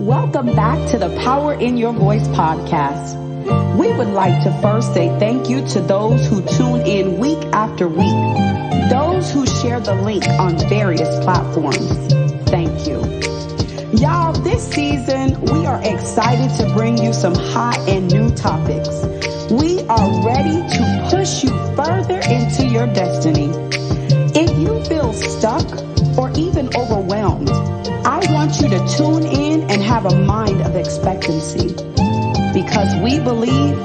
Welcome back to the Power in Your Voice podcast. We would like to first say thank you to those who tune in week after week, those who share the link on various platforms. Thank you. Y'all, this season, we are excited to bring you some hot and new topics. We are ready to push you further into your destiny. If you feel stuck or even overwhelmed, I want you to tune in and have a mind of expectancy, because we believe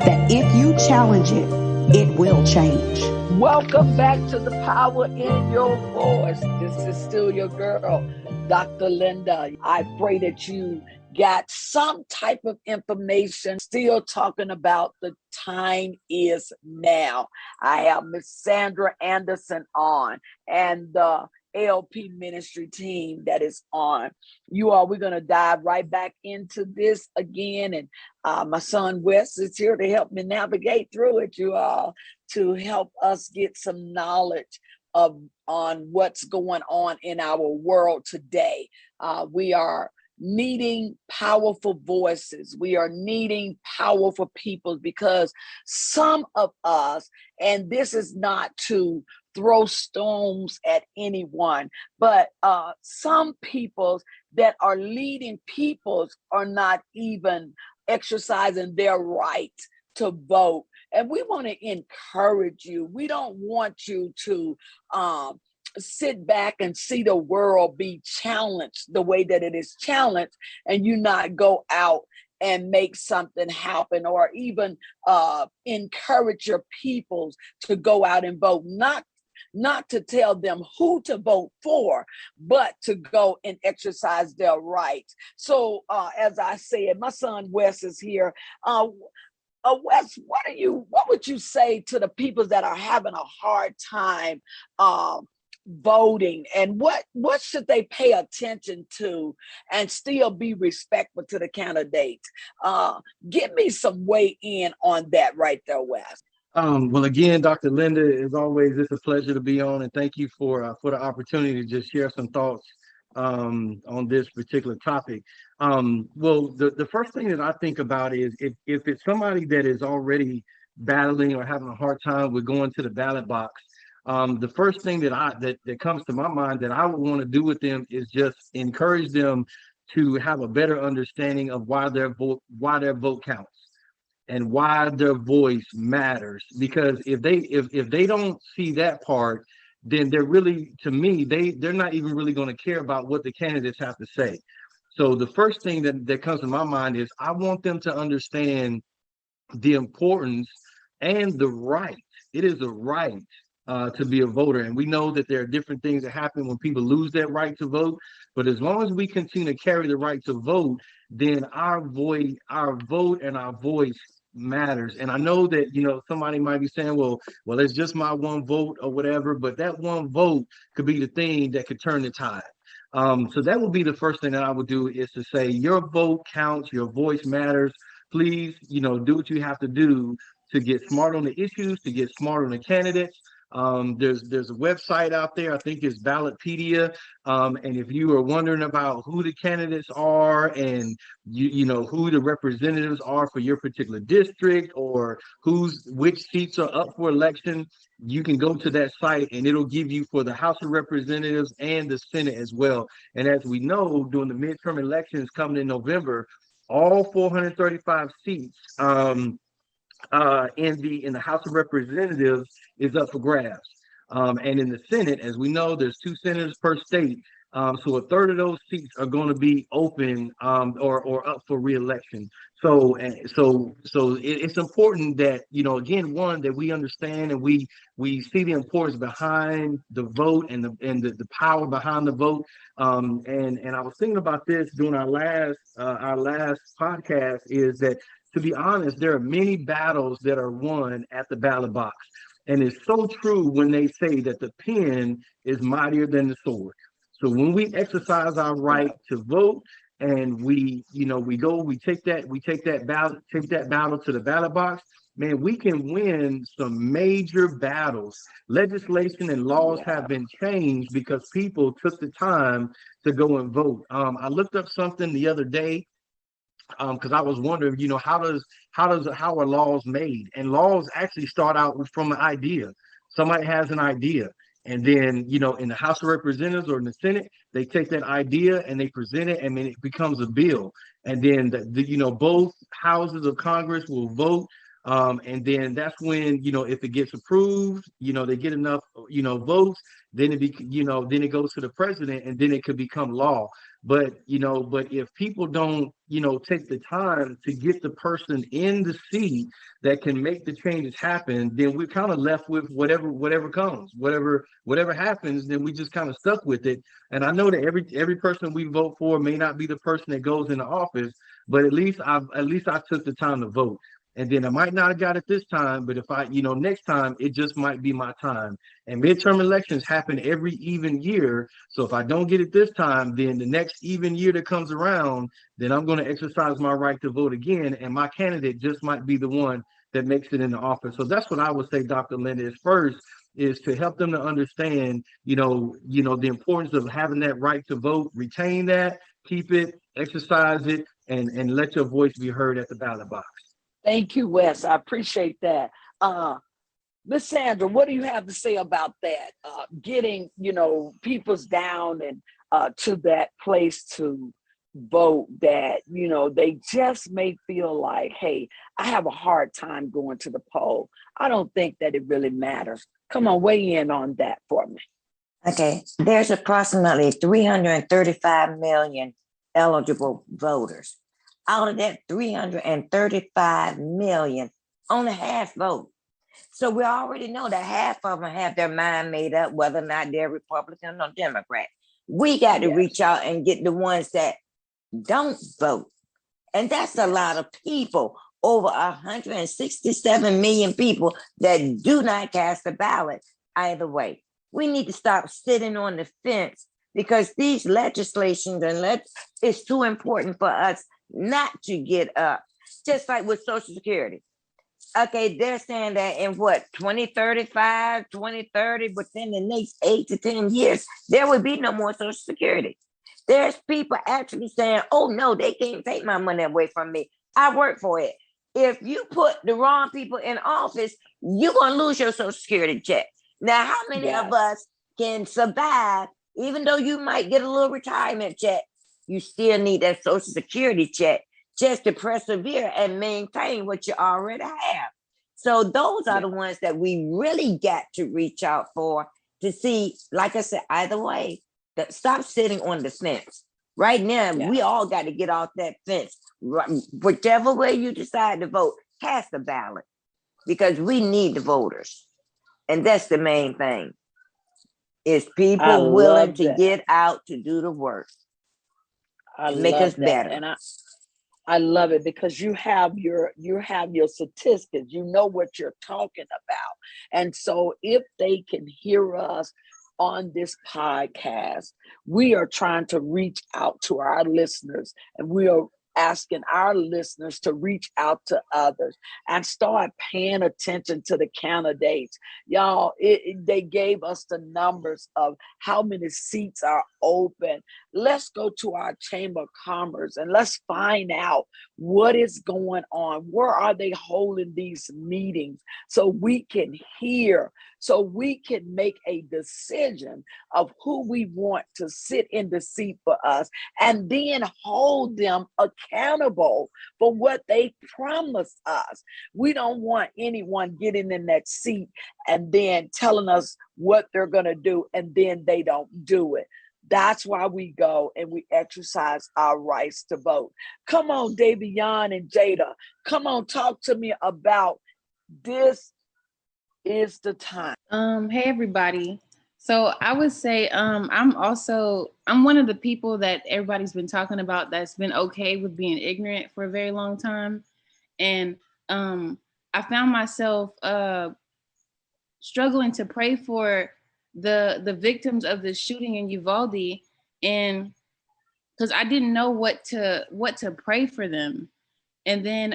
that if you challenge it, it will change. Welcome back to the Power in Your Voice. This is still your girl, Dr. Linda. I pray that you got some type of information, still talking about the time is now. I have Miss Sandra Anderson on and the LP ministry team that is on. We're going to dive right back into this again. And my son Wes is here to help me navigate through it, you all, to help us get some knowledge on what's going on in our world today. We are needing powerful voices. We are needing powerful people, because some of us, and this is not to throw stones at anyone, but some peoples that are leading peoples are not even exercising their right to vote. And we want to encourage you. We don't want you to sit back and see the world be challenged the way that it is challenged, and you not go out and make something happen, or even encourage your peoples to go out and vote. Not to tell them who to vote for, but to go and exercise their rights. So as I said, my son Wes is here. Wes, what would you say to the people that are having a hard time voting, and what should they pay attention to and still be respectful to the candidate? Give me some weigh in on that right there, Wes. Well, again, Dr. Linda, as always, it's a pleasure to be on, and thank you for the opportunity to just share some thoughts on this particular topic. Well, the first thing that I think about is if it's somebody that is already battling or having a hard time with going to the ballot box, the first thing that comes to my mind that I would want to do with them is just encourage them to have a better understanding of why their vote counts and why their voice matters. Because if they don't see that part, then they're really, to me, they're not even really going to care about what the candidates have to say. So the first thing that comes to my mind is I want them to understand the importance and the right. It is a right to be a voter. And we know that there are different things that happen when people lose that right to vote. But as long as we continue to carry the right to vote, then our vote and our voice matters. And I know that, somebody might be saying, well, it's just my one vote or whatever, but that one vote could be the thing that could turn the tide. So that would be the first thing that I would do, is to say your vote counts, your voice matters. Please, do what you have to do to get smart on the issues, to get smart on the candidates. There's a website out there, I think it's Ballotpedia. And if you are wondering about who the candidates are and you know who the representatives are for your particular district, or which seats are up for election, you can go to that site and it'll give you for the House of Representatives and the Senate as well. And as we know, during the midterm elections coming in November, all 435 seats in the House of Representatives is up for grabs. And in the Senate, as we know, there's 2 senators per state. So a third of those seats are going to be open or up for re-election. So it's important that, again, one, that we understand and we see the importance behind the vote and the power behind the vote. And I was thinking about this during our last podcast, is that, to be honest, there are many battles that are won at the ballot box. And it's so true when they say that the pen is mightier than the sword. So when we exercise our right to vote and we take that battle to the ballot box, man, we can win some major battles. Legislation and laws Yeah. have been changed because people took the time to go and vote. I looked up something the other day, because I was wondering, how are laws made? And laws actually start out from an idea. Somebody has an idea, and then in the House of Representatives or in the Senate, they take that idea and they present it, and then it becomes a bill. And then both houses of Congress will vote. And then that's when, if it gets approved, they get enough, votes, then then it goes to the president, and then it could become law. But if people don't, take the time to get the person in the seat that can make the changes happen, then we're kind of left with whatever comes, whatever happens, then we just kind of stuck with it. And I know that every person we vote for may not be the person that goes into office, but at least I took the time to vote. And then I might not have got it this time, but if next time, it just might be my time. And midterm elections happen every even year. So if I don't get it this time, then the next even year that comes around, then I'm going to exercise my right to vote again. And my candidate just might be the one that makes it in the office. So that's what I would say, Dr. Linda, is first is to help them to understand, the importance of having that right to vote, retain that, keep it, exercise it, and let your voice be heard at the ballot box. Thank you, Wes. I appreciate that. Miss Sandra, what do you have to say about that? Getting, people's down and to that place to vote that, they just may feel like, hey, I have a hard time going to the poll. I don't think that it really matters. Come on, weigh in on that for me. Okay, there's approximately 335 million eligible voters. Out of that 335 million, only half vote. So we already know that half of them have their mind made up whether or not they're Republican or Democrat. We got to reach out and get the ones that don't vote. And that's a lot of people, over 167 million people that do not cast a ballot either way. We need to stop sitting on the fence because these legislations it's too important for us not to get up. Just like with Social Security. Okay, they're saying that in 2035, 2030, within the next 8 to 10 years, there will be no more Social Security. There's people actually saying, oh no, they can't take my money away from me. I work for it. If you put the wrong people in office, you're going to lose your Social Security check. Now, how many of us can survive, even though you might get a little retirement check, you still need that Social Security check just to persevere and maintain what you already have. So those are the ones that we really got to reach out for to see, like I said, either way, stop sitting on the fence. Right now, we all got to get off that fence. Whichever way you decide to vote, cast a ballot because we need the voters. And that's the main thing, is people willing to get out to do the work. Make us better. And I love it because you have your statistics, you know what you're talking about. And so if they can hear us on this podcast, we are trying to reach out to our listeners, and we are asking our listeners to reach out to others and start paying attention to the candidates. Y'all, they gave us the numbers of how many seats are open. Let's go to our Chamber of Commerce and let's find out what is going on. Where are they holding these meetings so we can hear, so we can make a decision of who we want to sit in the seat for us, and then hold them accountable for what they promised us. We don't want anyone getting in that seat and then telling us what they're going to do and then they don't do it. That's why we go and we exercise our rights to vote. Come on, Davion and Jada. Come on, talk to me about this is the time. Hey everybody. So I would say I'm one of the people that everybody's been talking about that's been okay with being ignorant for a very long time. And I found myself struggling to pray for the victims of the shooting in Uvalde, and because I didn't know what to pray for them. And then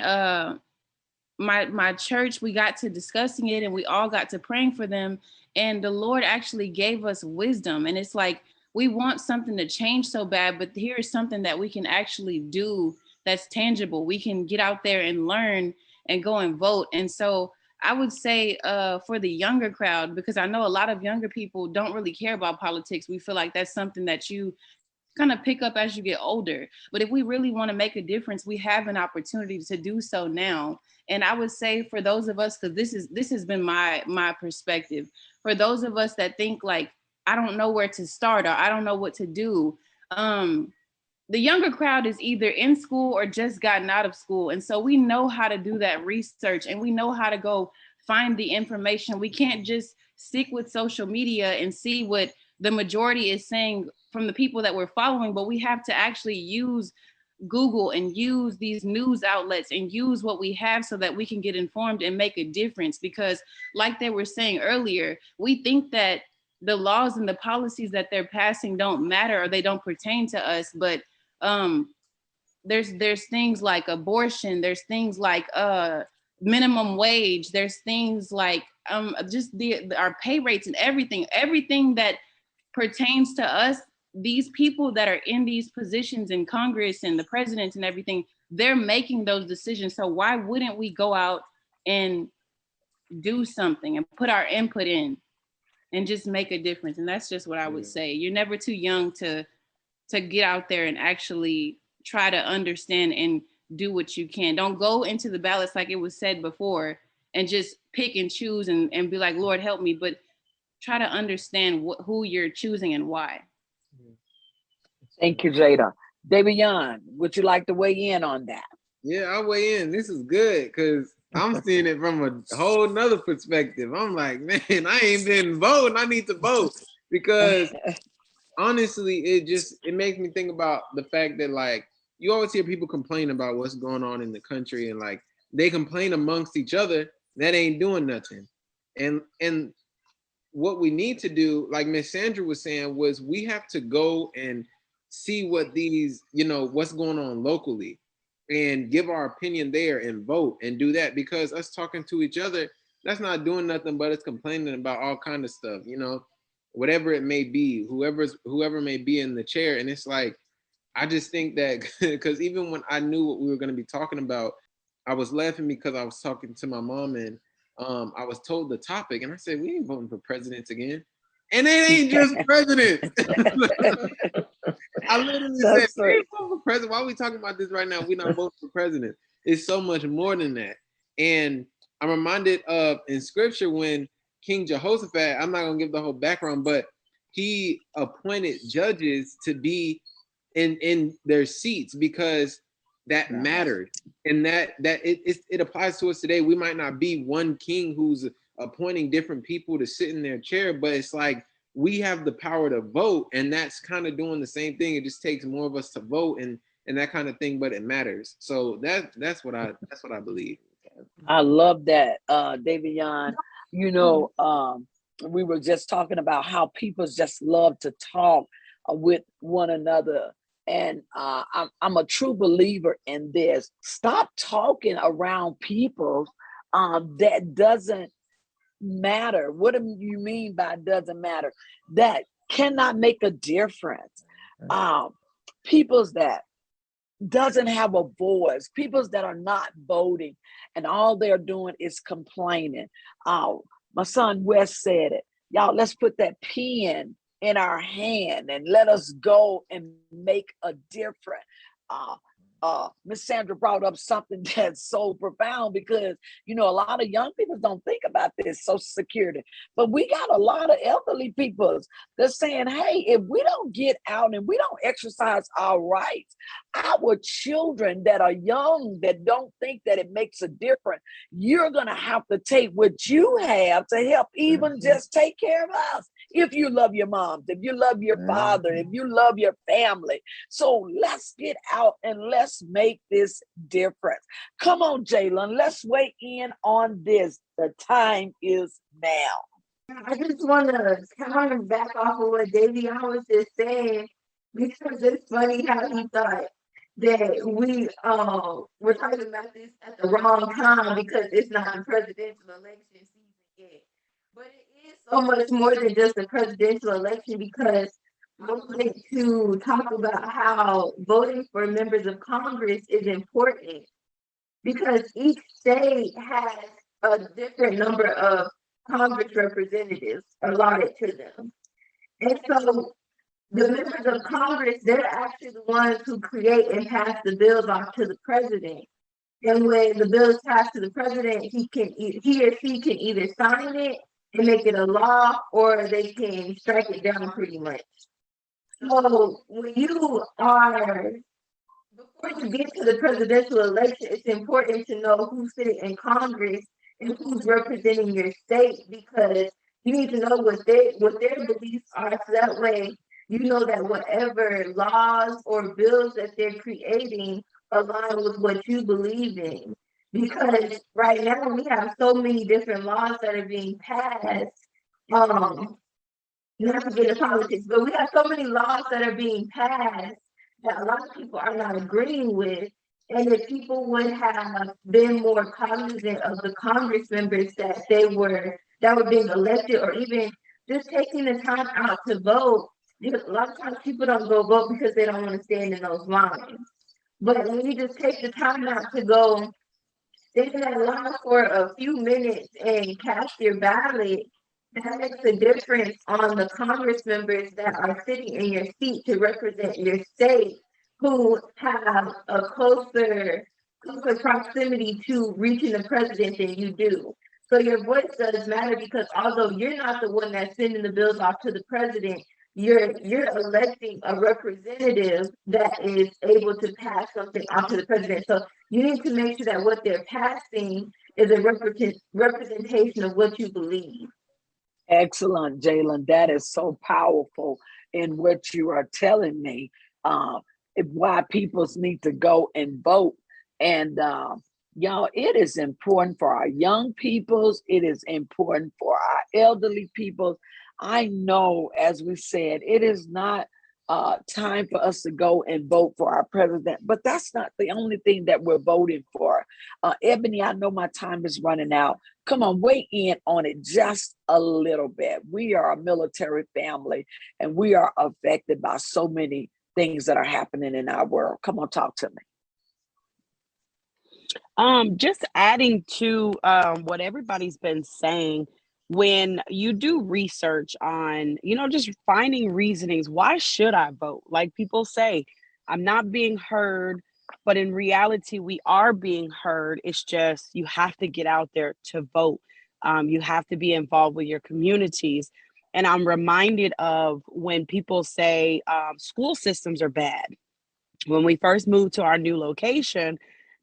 my church, we got to discussing it and we all got to praying for them. And the Lord actually gave us wisdom. And it's like, we want something to change so bad, but here's something that we can actually do that's tangible. We can get out there and learn and go and vote. And so I would say for the younger crowd, because I know a lot of younger people don't really care about politics. We feel like that's something that you kind of pick up as you get older. But if we really want to make a difference, we have an opportunity to do so now. And I would say for those of us, because this has been my perspective, for those of us that think like, I don't know where to start or I don't know what to do. The younger crowd is either in school or just gotten out of school. And so we know how to do that research and we know how to go find the information. We can't just stick with social media and see what the majority is saying from the people that we're following, but we have to actually use Google and use these news outlets and use what we have so that we can get informed and make a difference. Because like they were saying earlier, we think that the laws and the policies that they're passing don't matter or they don't pertain to us. But there's things like abortion, there's things like minimum wage, there's things like just our pay rates and everything that pertains to us. These people that are in these positions in Congress and the presidents and everything, they're making those decisions. So why wouldn't we go out and do something and put our input in and just make a difference? And that's just what I would say. You're never too young to get out there and actually try to understand and do what you can. Don't go into the ballots like it was said before and just pick and choose and be like, Lord, help me. But try to understand who you're choosing and why. Thank you, Jada. Davion, would you like to weigh in on that? Yeah, I'll weigh in. This is good because I'm seeing it from a whole nother perspective. I'm like, man, I ain't been voting. I need to vote because honestly, it makes me think about the fact that like you always hear people complain about what's going on in the country and like they complain amongst each other. That ain't doing nothing. And what we need to do, like Miss Sandra was saying, was we have to go and see what these, what's going on locally and give our opinion there and vote and do that, because us talking to each other, that's not doing nothing but it's complaining about all kind of stuff, whatever it may be, whoever may be in the chair. And it's like, I just think that because even when I knew what we were going to be talking about, I was laughing because I was talking to my mom and I was told the topic and I said, we ain't voting for presidents again. And it ain't just presidents. I literally said, we ain't voting for president. Why are we talking about this right now? We're not voting for president. It's so much more than that. And I'm reminded of in scripture when King Jehoshaphat, I'm not gonna give the whole background, but he appointed judges to be in their seats because that mattered. And that it applies to us today. We might not be one king who's appointing different people to sit in their chair, but it's like we have the power to vote, and that's kind of doing the same thing. It just takes more of us to vote and that kind of thing, but it matters. So that's what I believe. I love that, Davion. We were just talking about how people just love to talk with one another. And I'm a true believer in this. Stop talking around people that doesn't matter. What do you mean by doesn't matter? That cannot make a difference. Peoples that doesn't have a voice, peoples that are not voting, and all they're doing is complaining. My son Wes said it. Y'all, let's put that pen in our hand and let us go and make a difference. Miss Sandra brought up something that's so profound because, a lot of young people don't think about this Social Security, but we got a lot of elderly people that's saying, hey, if we don't get out and we don't exercise our rights, our children that are young, that don't think that it makes a difference, you're going to have to take what you have to help even just take care of us. If you love your moms, if you love your father, if you love your family. So let's get out and let's make this difference. Come on, Jalen, let's weigh in on this. The time is now. I just want to kind of back off of what Davion was just saying, because it's funny how he thought that we were talking about this at the wrong time because it's not the presidential election season yet. But it is so much more than just the presidential election because I wanted to talk about how voting for members of Congress is important because each state has a different number of Congress representatives allotted to them. And so the members of Congress, they're actually the ones who create and pass the bills off to the president. And when the bill is passed to the president, he or she can either sign it and make it a law, or they can strike it down pretty much. So when you are, before you get to the presidential election, it's important to know who's sitting in Congress and who's representing your state because you need to know what their beliefs are, so that way you know that whatever laws or bills that they're creating align with what you believe in. Because right now we have so many different laws that are being passed. Not to get into politics, but we have so many laws that are being passed that a lot of people are not agreeing with. And if people would have been more cognizant of the Congress members that were being elected, or even just taking the time out to vote, because a lot of times people don't go vote because they don't want to stand in those lines. But when you just take the time out to go stand in that line for a few minutes and cast your ballot, that makes a difference on the Congress members that are sitting in your seat to represent your state, who have a closer proximity to reaching the president than you do. So your voice does matter because although you're not the one that's sending the bills off to the president, you're electing a representative that is able to pass something off to the president. So you need to make sure that what they're passing is a representation of what you believe. Excellent, Jalen. That is so powerful in what you are telling me. Why people need to go and vote. And y'all, it is important for our young peoples. It is important for our elderly peoples. I know, as we said, it is not time for us to go and vote for our president, but that's not the only thing that we're voting for. Ebony, I know my time is running out. Come on, weigh in on it just a little bit. We are a military family, and we are affected by so many things that are happening in our world. Come on, talk to me. Just adding to what everybody's been saying, when you do research on, just finding reasonings, why should I vote? Like people say, I'm not being heard, but in reality, we are being heard. It's just you have to get out there to vote. You have to be involved with your communities. And I'm reminded of when people say school systems are bad. When we first moved to our new location,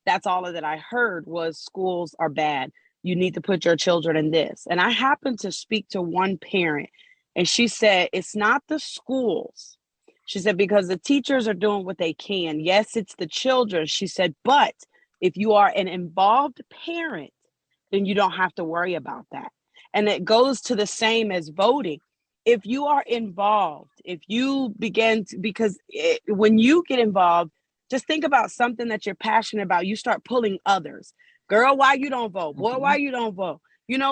that's all that I heard was schools are bad. You need to put your children in this. And I happened to speak to one parent, and she said, it's not the schools. She said, because the teachers are doing what they can. Yes, it's the children. She said, but if you are an involved parent, then you don't have to worry about that. And it goes to the same as voting. If you are involved, if you begin to, when you get involved, just think about something that you're passionate about. You start pulling others. Girl, why you don't vote? Boy, why you don't vote?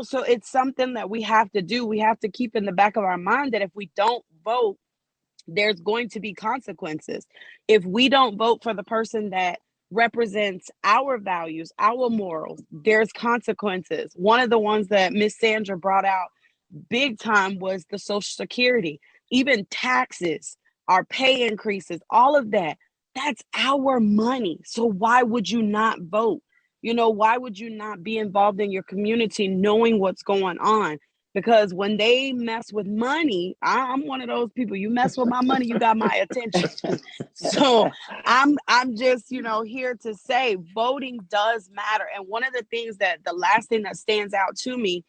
So it's something that we have to do. We have to keep in the back of our mind that if we don't vote, there's going to be consequences. If we don't vote for the person that represents our values, our morals, there's consequences. One of the ones that Miss Sandra brought out big time was the Social Security, even taxes, our pay increases, all of that. That's our money. So why would you not vote? Why would you not be involved in your community knowing what's going on? Because when they mess with money, I'm one of those people. You mess with my money, you got my attention. So I'm just, here to say voting does matter. And one of the things the last thing that stands out to me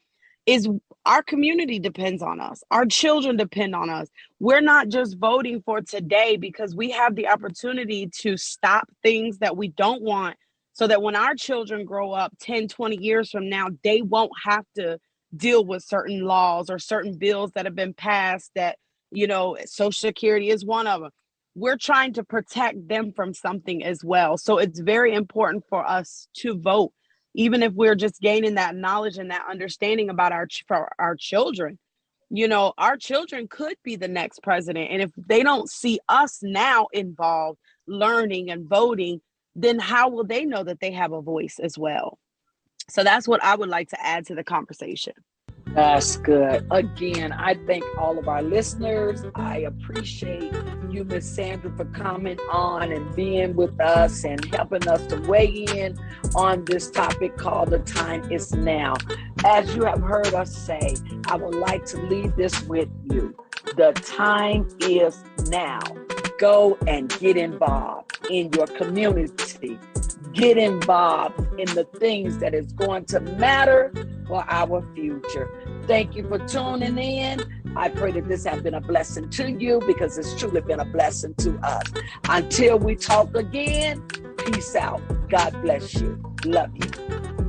is our community depends on us. Our children depend on us. We're not just voting for today because we have the opportunity to stop things that we don't want, so that when our children grow up 10, 20 years from now, they won't have to deal with certain laws or certain bills that have been passed that, Social Security is one of them. we're trying to protect them from something as well. So it's very important for us to vote, even if we're just gaining that knowledge and that understanding about for our children. You know, our children could be the next president. And if they don't see us now involved, learning and voting, then how will they know that they have a voice as well? So that's what I would like to add to the conversation. That's good. Again, I thank all of our listeners. I appreciate you, Miss Sandra, for coming on and being with us and helping us to weigh in on this topic called The Time Is Now. As you have heard us say, I would like to leave this with you. The time is now. Go and get involved in your community. Get involved in the things that is going to matter for our future. Thank you for tuning in. I pray that this has been a blessing to you, because it's truly been a blessing to us. Until we talk again, peace out. God bless you. Love you.